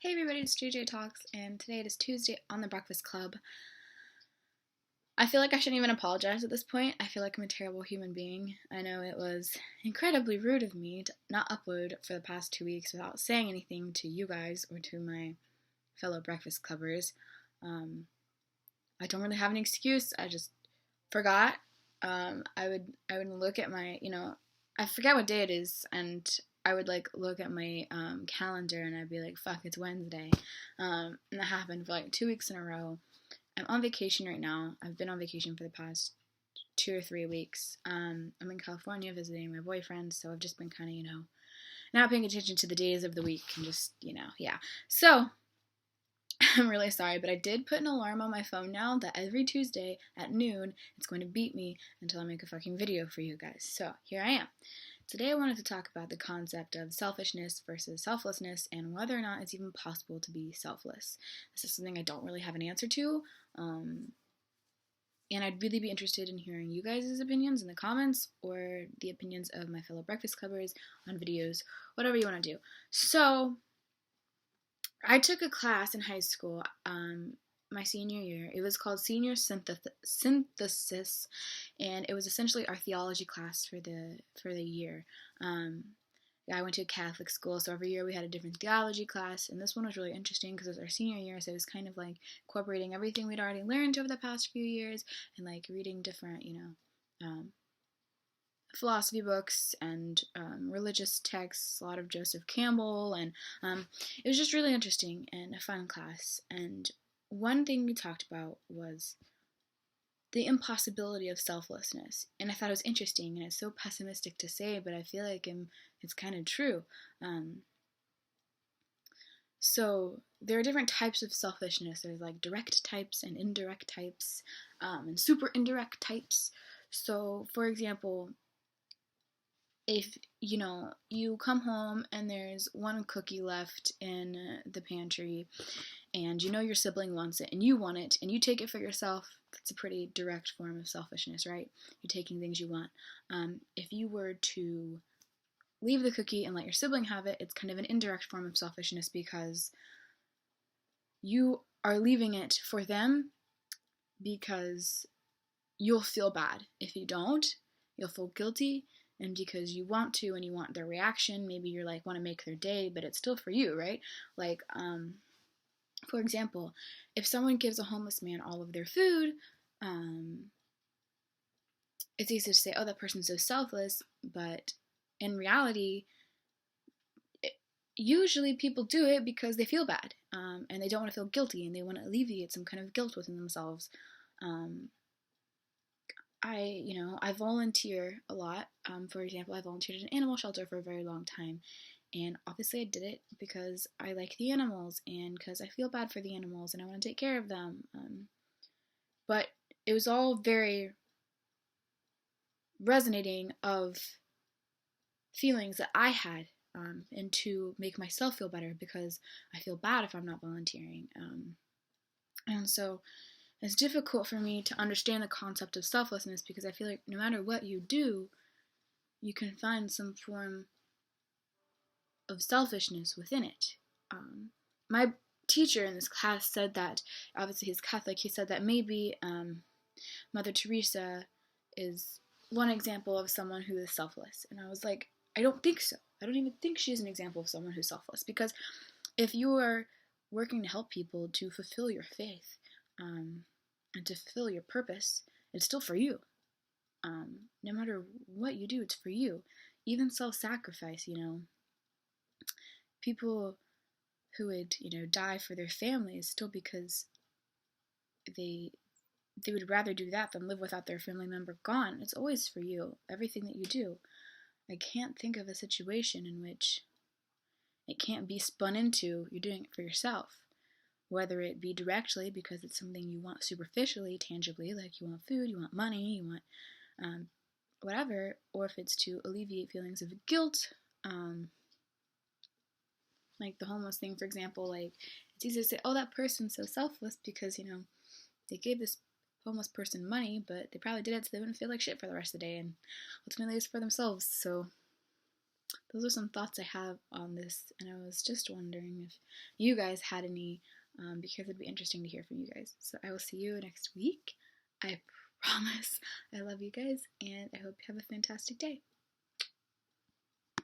Hey everybody, it's JJ Talks, and today it is Tuesday on the Breakfast Club. I feel like I shouldn't even apologize at this point. I feel like I'm a terrible human being. I know it was incredibly rude of me to not upload for the past 2 weeks without saying anything to you guys or to my fellow Breakfast Clubbers. I don't really have an excuse. I just forgot. I would look at my, I forget what day it is, and I would look at my calendar and I'd be like, fuck, it's Wednesday. And that happened for 2 weeks in a row. I'm on vacation right now. I've been on vacation for the past 2 or 3 weeks. I'm in California visiting my boyfriend, so I've just been kind of, not paying attention to the days of the week and just, yeah. So, I'm really sorry, but I did put an alarm on my phone now that every Tuesday at noon, it's going to beep me until I make a fucking video for you guys. So, here I am. Today I wanted to talk about the concept of selfishness versus selflessness and whether or not it's even possible to be selfless. This is something I don't really have an answer to, and I'd really be interested in hearing you guys' opinions in the comments or the opinions of my fellow Breakfast Clubbers on videos, whatever you want to do. So, I took a class in high school, my senior year. It was called Senior Synthesis, and it was essentially our theology class for the year. I went to a Catholic school, so every year we had a different theology class, and this one was really interesting because it was our senior year, so it was kind of like incorporating everything we'd already learned over the past few years, and reading different, philosophy books and religious texts, a lot of Joseph Campbell, and it was just really interesting and a fun class. And one thing we talked about was the impossibility of selflessness, and I thought it was interesting, and it's so pessimistic to say, but I feel like it's kind of true. So there are different types of selfishness. There's direct types and indirect types, and super indirect types. So, for example, if you come home and there's one cookie left in the pantry and your sibling wants it and you want it and you take it for yourself, that's a pretty direct form of selfishness, right? You're taking things you want. If you were to leave the cookie and let your sibling have it, it's kind of an indirect form of selfishness because you are leaving it for them because you'll feel bad. If you don't, you'll feel guilty, and because you want to and you want their reaction, maybe you're want to make their day, but it's still for you, right? For example, if someone gives a homeless man all of their food, it's easy to say, oh, that person's so selfless, but in reality, usually people do it because they feel bad, and they don't want to feel guilty, and they want to alleviate some kind of guilt within themselves. I volunteer a lot. For example, I volunteered at an animal shelter for a very long time. And obviously I did it because I like the animals and because I feel bad for the animals and I want to take care of them. But it was all very resonating of feelings that I had, and to make myself feel better because I feel bad if I'm not volunteering. And so it's difficult for me to understand the concept of selflessness because I feel like no matter what you do, you can find some form of selfishness within it. My teacher in this class said that, obviously he's Catholic, he said that maybe Mother Teresa is one example of someone who is selfless. And I was like, I don't think so. I don't even think she's an example of someone who's selfless, because if you are working to help people to fulfill your faith, and to fulfill your purpose, it's still for you. No matter what you do, it's for you. Even self-sacrifice, people who would, die for their families still because they would rather do that than live without their family member gone. It's always for you, everything that you do. I can't think of a situation in which it can't be spun into you're doing it for yourself. Whether it be directly because it's something you want superficially, tangibly, like you want food, you want money, you want whatever, or if it's to alleviate feelings of guilt, like the homeless thing, for example. It's easy to say, oh, that person's so selfless because, they gave this homeless person money, but they probably did it so they wouldn't feel like shit for the rest of the day, and ultimately it's for themselves. So those are some thoughts I have on this, and I was just wondering if you guys had any, because it'd be interesting to hear from you guys. So I will see you next week. I promise. I love you guys, and I hope you have a fantastic day.